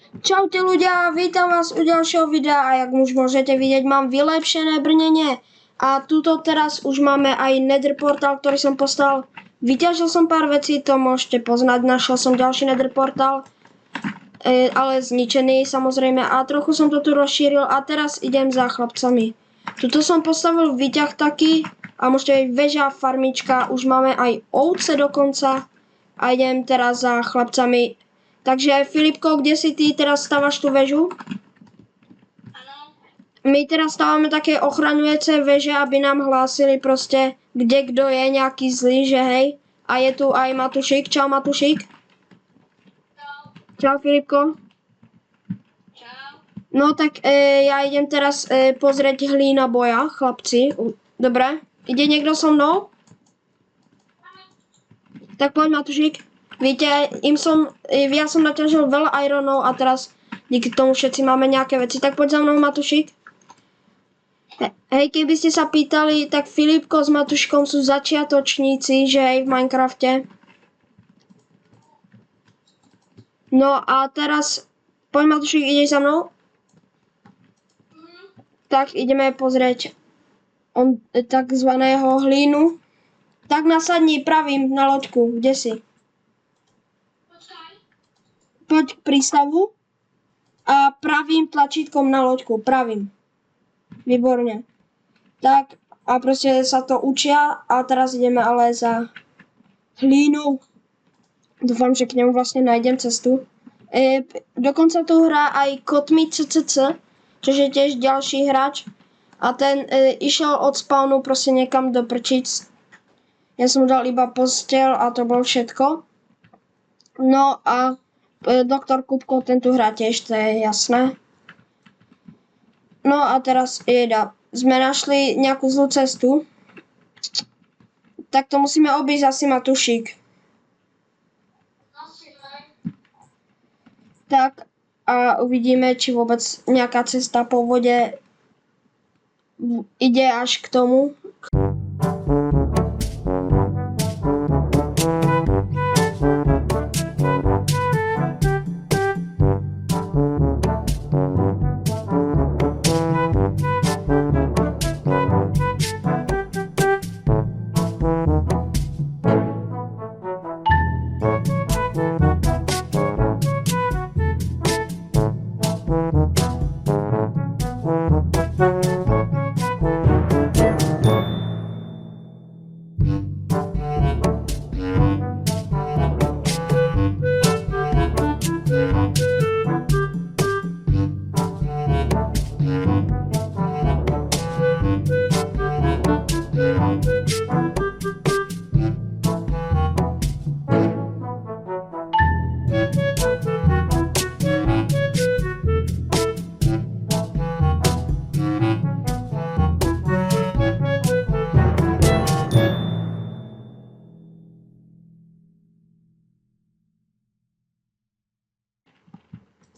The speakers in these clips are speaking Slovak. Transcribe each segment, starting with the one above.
Čaute ľudia, vítam vás u ďalšieho videa a jak už môžete vidieť, mám vylepšené brnenie. A tuto teraz už máme aj nether portál, ktorý som postavil. Vyťažil som pár vecí, to môžete poznať, našiel som ďalší nether portál, ale zničený samozrejme a trochu som to tu rozšíril a teraz idem za chlapcami. Tuto som postavil výťah taký a môžete vidieť väža, farmička, už máme aj ovce dokonca a idem teraz za chlapcami. Takže Filipko, kde si ty teraz stavaš tú väžu? Áno. My teraz stávame také ochraňujúce väže, aby nám hlásili proste, kde kto je nejaký zlý, že hej. A je tu aj Matušik. Čau Matušik. Čau. Čau Filipko. Čau. No tak ja idem teraz pozrieť hlína boja, chlapci. Dobre. Ide niekto so mnou? Tak poď Matušik. Viete, ja som naťažil veľa ironov a teraz díky tomu všetci máme nejaké veci. Tak poď za mnou Matušik. Hej, keby ste sa pýtali, tak Filipko s Matuškom sú začiatočníci, že hej, v Minecrafte. No a teraz, poď Matušik, ideš za mnou? Tak ideme pozrieť takzvaného hlínu. Tak nasadni pravým na loďku, kde si? Počkaj. Poď k prístavu a pravým tlačítkom na loďku, pravým. Výborne. Tak a proste sa to učia a teraz ideme ale za hlínou. Dúfam, že k nemu vlastne nájdem cestu. Dokonca tu hrá aj Kotmi CCC, čo je tiež ďalší hráč. A ten išiel od spawnu proste niekam do prčic. Ja som mu dal iba posteľ a to bol všetko. No a doktor Kupko, ten tu hrá tiež, to je jasné. No a teraz sme našli nejakú zlú cestu. Tak to musíme obísť asi Matušik. Tak a uvidíme, či vôbec nejaká cesta po vode ide až k tomu.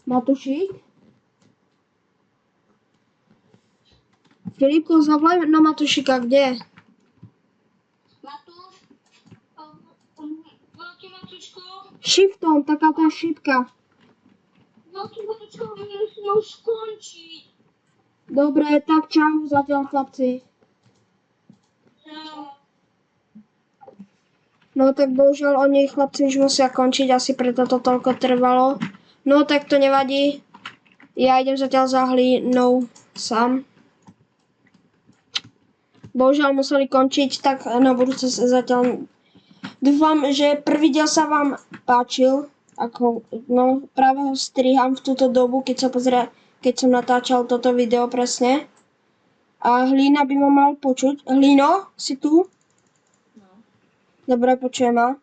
Matušik? Filipko, zavolaj na Matušika, kde? Matúš? Veľký Matúško? Shiftom, taká tá šipka. Veľký Matúško, my musíme už skončiť. Dobre, tak čau zatiaľ chlapci. Čau. No tak bohužiaľ oni chlapci už musia končiť, asi preto to toľko trvalo. No tak to nevadí. Ja idem zatiaľ za hlínou sám. Bohužiaľ museli končiť, tak na budúce zatiaľ dúfam, že prvý diel sa vám páčil. Práve ho striham v túto dobu, keď som natáčal toto video presne. A Hlína by ma mal počuť. Hlíno, si tu? No. Dobre, počujem ma.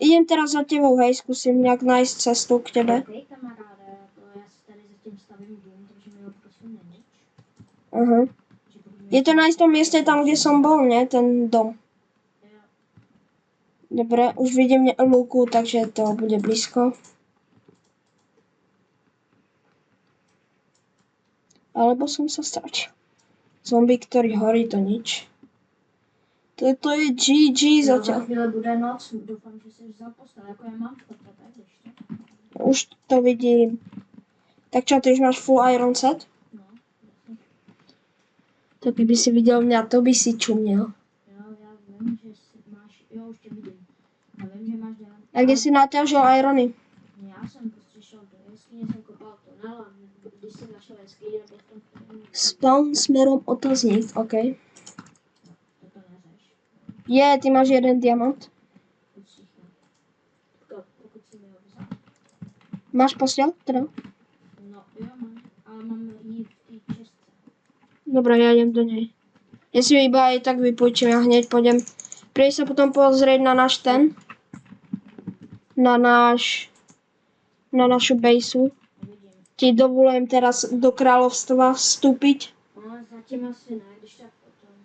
Idem teraz za tebou, hej, skúsim nejak nájsť cestu k tebe. OK, kamaráde, to já si tady zatím stavím dům, takže mi ho prosím nenič. Aha. Je to na istom mieste tam, kde som bol, ne? Ten dom. Jo. Dobre, už vidím lúku, takže to bude blízko. Alebo som sa stračil. Zombie, ktorý horí, to nič. To je GG zatiaľ. Za chvíli bude noc, doufám, že si vzal postel, jako já mám v kotle, tak ještě. Už to vidím. Tak čo, ty už máš full iron set? No, jasne. To keby si videl mňa, to by si čuměl. Jo, já vím, že máš, jo, už tě vidím. Já vím, že máš dělat. A kde si naťažil irony? Já jsem prostě šel do jeskyně, jsem kopal tunel a když jsem našel jeskyně, potom Spawn směrom otazník, OK. to neřeš. Je, ty máš jeden diamant. Určitě. Pokud si mi ho vzal. Máš postel teda? No, jo, mám. Ale mám jí v té čestce. Dobre, ja idem do nej. Ja si ju iba aj tak vypôjčím, ja hneď pôjdem. Príď sa potom pozrieť na náš ten. Na našu bejsu. Uvidím. Ti dovolujem teraz do kráľovstva vstúpiť. No, zatím asi ne, když tak potom.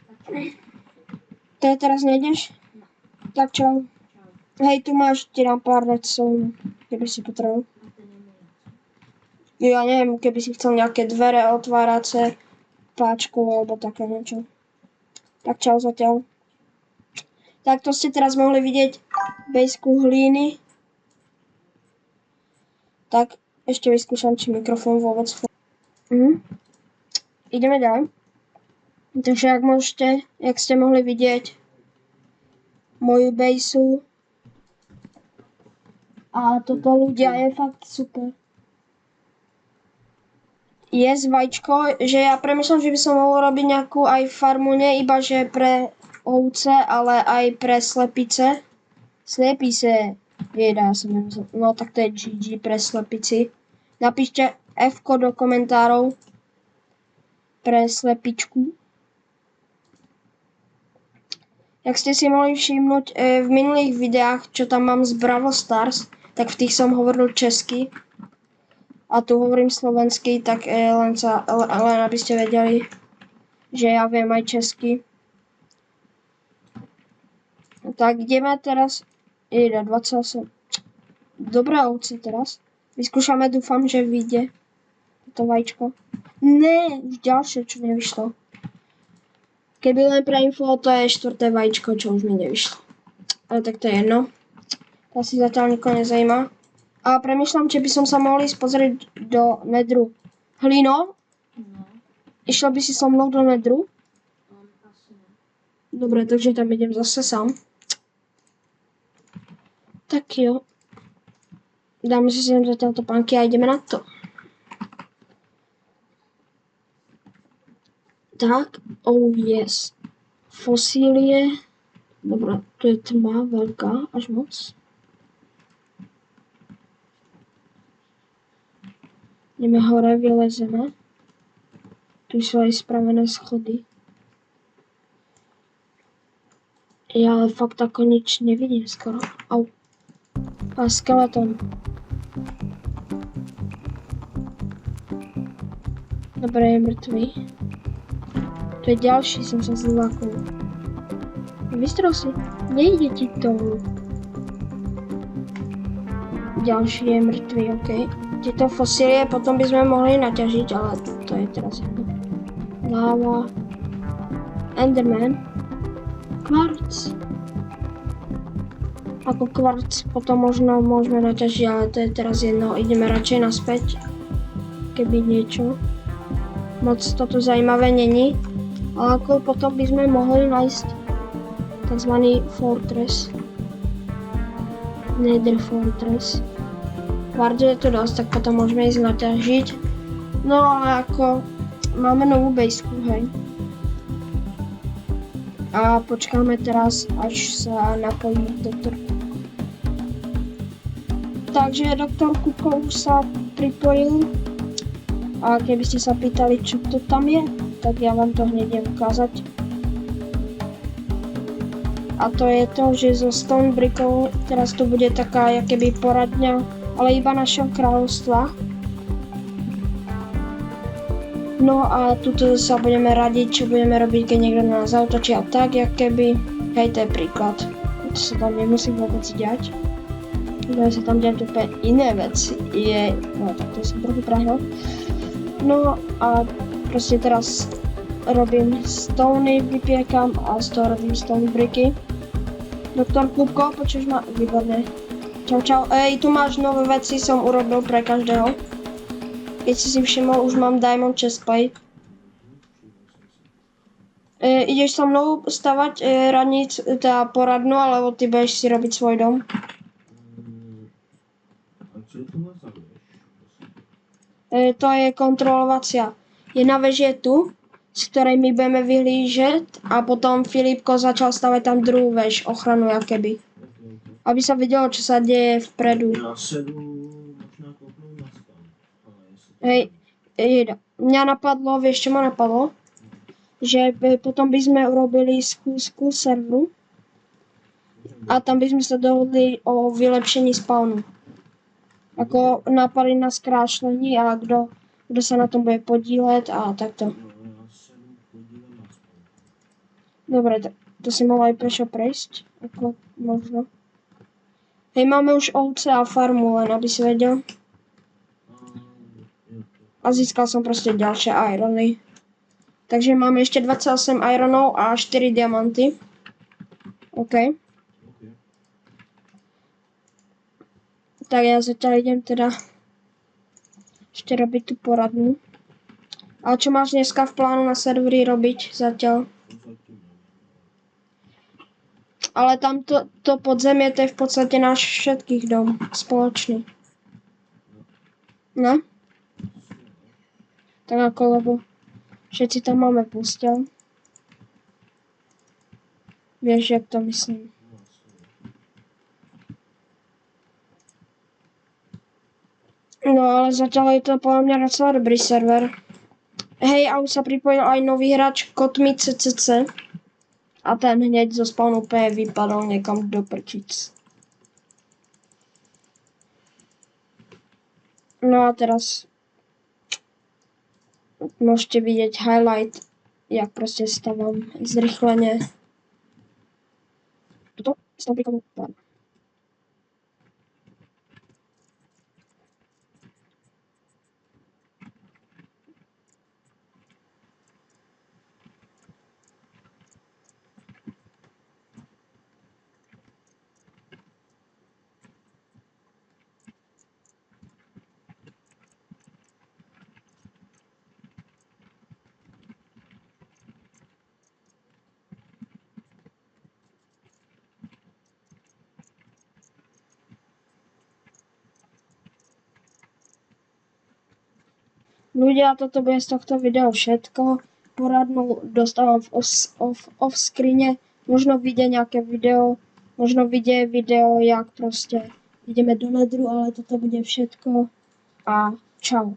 Tak čo? To teraz nejdeš? No. Tak čau. Čau. Hej, tu máš, ti dám pár vecov, keby si potreboval. A ten je môj. Ja neviem, keby si chcel nejaké dvere otvárace, páčku alebo také niečo. Tak čau zatiaľ. Tak to ste teraz mohli vidieť bejsku hlíny. Tak ešte vyskúšam, či mikrofón vôbec Ideme ďalej. Takže ak môžete, jak ste mohli vidieť moju bejsu. A toto ľudia je fakt super. Je vajíčko, že ja premýšľam, že by som mohol robiť nejakú aj farmu, nie iba že pre ovce, ale aj pre slepice. Slepice, jedá som nemyslel. No tak to je GG pre slepici. Napíšte F-ko do komentárov pre slepičku. Jak ste si mohli všimnúť, v minulých videách, čo tam mám z Bravo Stars, tak v tých som hovoril česky. A tu hovorím slovensky, tak len aby ste vedeli, že ja viem aj česky. Tak ideme teraz, 28. Dobré ovce teraz. Vyskúšame, dúfam, že vyjde to vajíčko. Ne, už ďalšie, čo nevyšlo. Keby len pre info, to je 4. vajíčko, čo už mi nevyšlo. Ale tak to je jedno. To si zatiaľ nikoho nezajíma. A premýšľam, či by som sa mohli pozrieť do nedru. Hlino, No, išlo by si so mnou do nedru? asi ne. Dobre, takže tam idem zase sám. Tak jo. Dáme si sem zatiaľ topánky a ideme na to. Tak, oh yes. Fosílie. Dobre, tu je tma veľká, až moc. Ideme hore, vylezeme. Tu sú aj spravené schody. Ja ale fakt ako nič nevidím skoro. Au. A skeleton. Dobre, je mŕtvý. To je ďalší, som sa zlákol. Vystrel si. Nejde ti to. Ďalší je mŕtvý, OK. Tieto fosílie potom by sme mohli naťažiť, ale to je teraz jedno. Láva. Enderman. Kvarc. Ako kvarc potom možno môžeme naťažiť, ale to je teraz jedno. Ideme radšej naspäť. Keby niečo. Moc toto zaujímavé není. Ale ako potom by sme mohli nájsť takzvaný fortress. Nether fortress. Kvarc je to dosť, tak potom môžeme ísť naťažiť. No ale ako máme novú bejsku, hej. A počkáme teraz, až sa napojí doktor. Takže doktor Kuko už sa pripojil. A keby ste sa pýtali, čo to tam je, tak ja vám to hneď idem ukázať. A to je to, že zo Stone Brickov teraz tu bude taká jakoby poradňa, ale iba našeho kráľovstva. No a tuto sa budeme radiť, čo budeme robiť, keď niekto na nás zautočí a tak, jakoby. Hej, to je príklad. To sa tam nemusí vôbec diať. Budeme sa tam diať úplne iné veci. No tak to som trochu prahil. No a proste teraz robím stony, vypiekam a z toho robím stone bricky. Doktor Kupko, počuješ ma? Výborné. Čau. Tu máš nové veci, som urobil pre každého. Keď si všimol, už mám Diamond Chestplate. Ideš so mnou stavať radnic, teda poradnu, alebo ty budeš si robiť svoj dom? A co tohle za věž? To je kontrolovacia. Jedna vež je tu, z ktorej my budeme vyhlížet a potom Filipko začal stavať tam druhou vež, ochranu jakoby. Aby sa videlo, čo sa deje vpredu. Já se jdu možná kouknout na stan. Ale jestli to... Hej, mňa napadlo, vieš čo ma napadlo? Že potom by sme urobili skúsku serveru a tam by sme sa dohodli o vylepšení spawnu. Ako napady na skrášlení a kdo sa na tom bude podílet a takto. No, já se jdu podívat na stan. Dobre, to si mohla aj prečo prejsť, ako možno. Hej, máme už ovce a farmu, len aby si vedel. A získal som proste ďalšie irony. Takže máme ešte 28 ironov a 4 diamanty. OK. Tak ja zatiaľ idem teda ešte robiť tú poradnu. A čo máš dneska v plánu na serveri robiť zatiaľ? Ale tam to podzemie, to je v podstate náš všetkých dom spoločný. No? Tak ako, lebo všetci tam máme posteľ. Vieš, jak to myslím. No ale zatiaľ je to podľa mňa docela dobrý server. Hej, a už sa pripojil aj nový hráč Kotmi CCC. A ten hneď zo spawnu úplne vypadol niekam do prčic. No a teraz môžete vidieť highlight, jak proste stavám zrychlenie. Tuto s tou príkladom plán. Ľudia, toto bude z tohto videa všetko. Poradnú dostávam v off screene. Možno vyjde nejaké video, možno vyjde video, jak proste ideme do nedru, ale toto bude všetko. A čau.